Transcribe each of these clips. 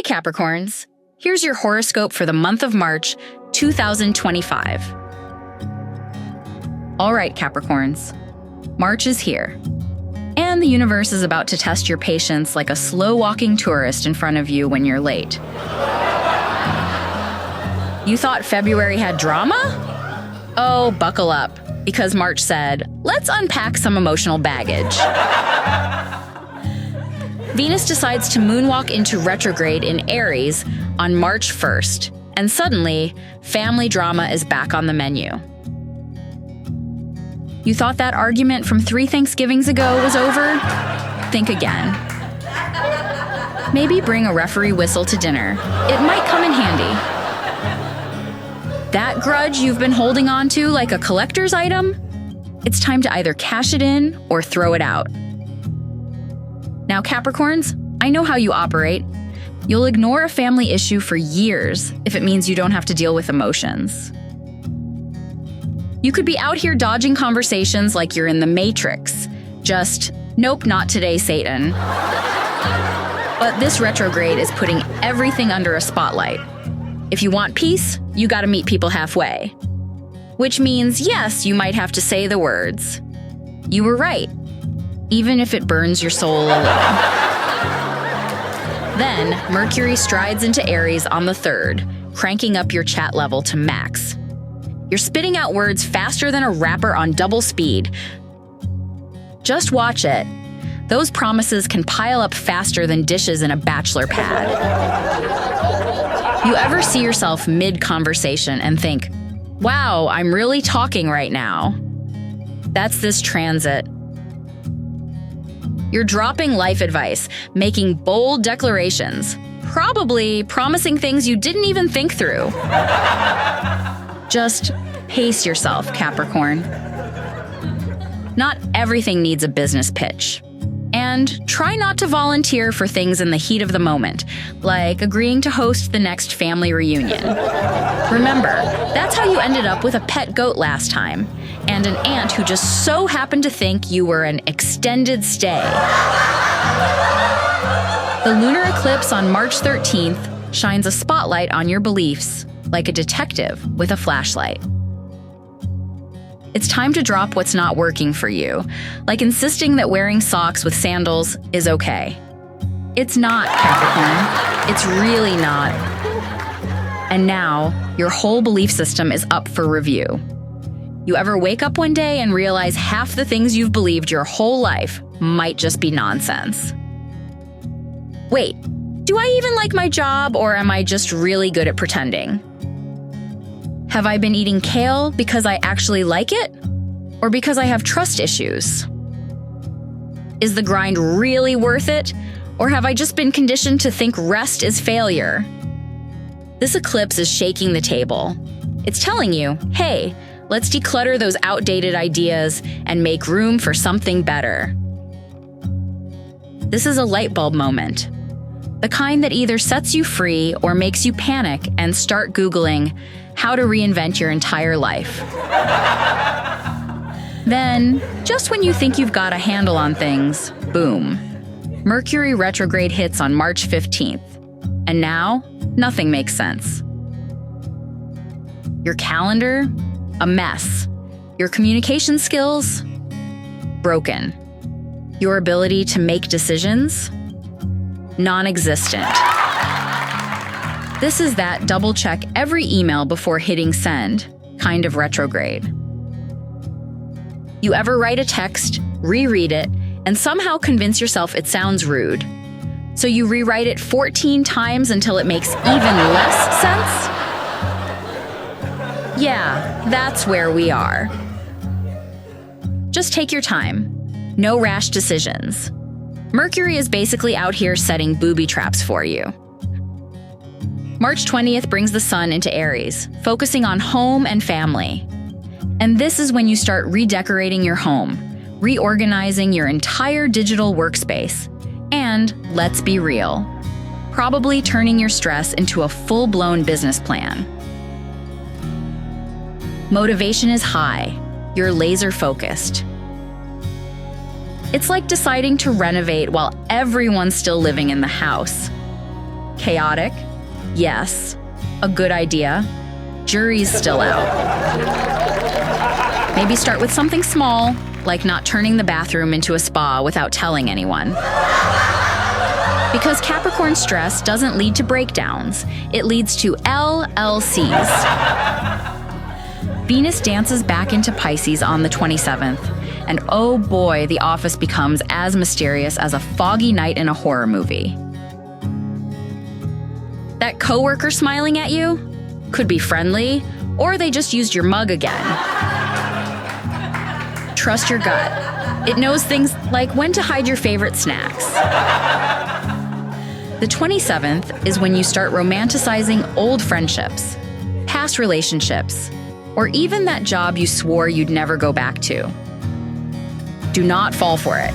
Hi, Capricorns. Here's your horoscope for the month of March, 2025. All right, Capricorns. March is here. And the universe is about to test your patience like a slow-walking tourist in front of you when you're late. You thought February had drama? Oh, buckle up, because March said, let's unpack some emotional baggage. Venus decides to moonwalk into retrograde in Aries on March 1st, and suddenly, family drama is back on the menu. You thought that argument from 3 Thanksgivings ago was over? Think again. Maybe bring a referee whistle to dinner. It might come in handy. That grudge you've been holding on to like a collector's item? It's time to either cash it in or throw it out. Now, Capricorns, I know how you operate. You'll ignore a family issue for years if it means you don't have to deal with emotions. You could be out here dodging conversations like you're in the Matrix. Just, nope, not today, Satan. But this retrograde is putting everything under a spotlight. If you want peace, you gotta meet people halfway. Which means, yes, you might have to say the words. You were right, even if it burns your soul a little. Then, Mercury strides into Aries on the 3rd, cranking up your chat level to max. You're spitting out words faster than a rapper on double speed. Just watch it. Those promises can pile up faster than dishes in a bachelor pad. You ever see yourself mid-conversation and think, wow, I'm really talking right now? That's this transit. You're dropping life advice, making bold declarations, probably promising things you didn't even think through. Just pace yourself, Capricorn. Not everything needs a business pitch. And try not to volunteer for things in the heat of the moment, like agreeing to host the next family reunion. Remember, that's how you ended up with a pet goat last time, and an aunt who just so happened to think you were an extended stay. The lunar eclipse on March 13th shines a spotlight on your beliefs, like a detective with a flashlight. It's time to drop what's not working for you, like insisting that wearing socks with sandals is okay. It's not, Capricorn. It's really not. And now, your whole belief system is up for review. You ever wake up one day and realize half the things you've believed your whole life might just be nonsense? Wait, do I even like my job, or am I just really good at pretending? Have I been eating kale because I actually like it? Or because I have trust issues? Is the grind really worth it? Or have I just been conditioned to think rest is failure? This eclipse is shaking the table. It's telling you, hey, let's declutter those outdated ideas and make room for something better. This is a light bulb moment. The kind that either sets you free or makes you panic and start Googling how to reinvent your entire life. Then, just when you think you've got a handle on things, boom. Mercury retrograde hits on March 15th. And now, nothing makes sense. Your calendar? A mess. Your communication skills? Broken. Your ability to make decisions? Non-existent. This is that double-check every email before hitting send kind of retrograde. You ever write a text, reread it, and somehow convince yourself it sounds rude? So you rewrite it 14 times until it makes even less sense? Yeah, that's where we are. Just take your time. No rash decisions. Mercury is basically out here setting booby traps for you. March 20th brings the sun into Aries, focusing on home and family. And this is when you start redecorating your home, reorganizing your entire digital workspace, and, let's be real, probably turning your stress into a full-blown business plan. Motivation is high. You're laser-focused. It's like deciding to renovate while everyone's still living in the house. Chaotic? Yes. A good idea? Jury's still out. Maybe start with something small, like not turning the bathroom into a spa without telling anyone. Because Capricorn stress doesn't lead to breakdowns, it leads to LLCs. Venus dances back into Pisces on the 27th, and oh boy, the office becomes as mysterious as a foggy night in a horror movie. That coworker smiling at you? Could be friendly, or they just used your mug again. Trust your gut. It knows things like when to hide your favorite snacks. The 27th is when you start romanticizing old friendships, past relationships, or even that job you swore you'd never go back to. Do not fall for it.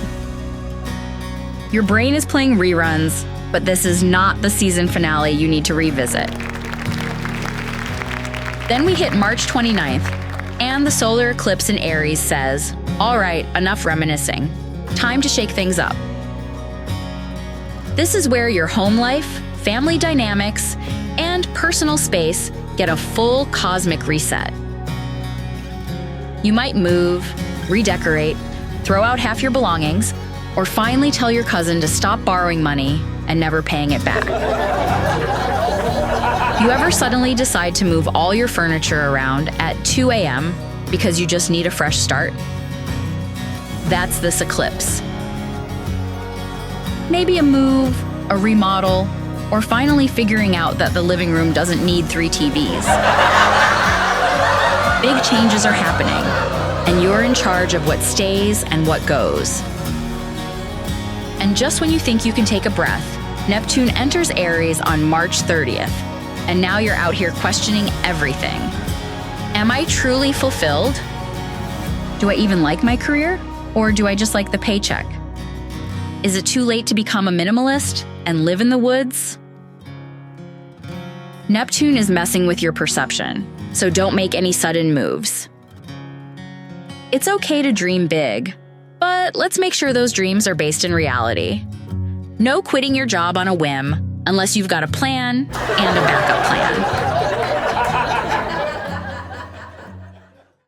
Your brain is playing reruns, but this is not the season finale you need to revisit. Then we hit March 29th, and the solar eclipse in Aries says, all right, enough reminiscing. Time to shake things up. This is where your home life, family dynamics, and personal space get a full cosmic reset. You might move, redecorate, throw out half your belongings, or finally tell your cousin to stop borrowing money and never paying it back. You ever suddenly decide to move all your furniture around at 2 a.m. because you just need a fresh start? That's this eclipse. Maybe a move, a remodel, or finally figuring out that the living room doesn't need 3 TVs. Big changes are happening, and you're in charge of what stays and what goes. And just when you think you can take a breath, Neptune enters Aries on March 30th, and now you're out here questioning everything. Am I truly fulfilled? Do I even like my career? Or do I just like the paycheck? Is it too late to become a minimalist and live in the woods? Neptune is messing with your perception, so don't make any sudden moves. It's okay to dream big, but let's make sure those dreams are based in reality. No quitting your job on a whim unless you've got a plan and a backup plan.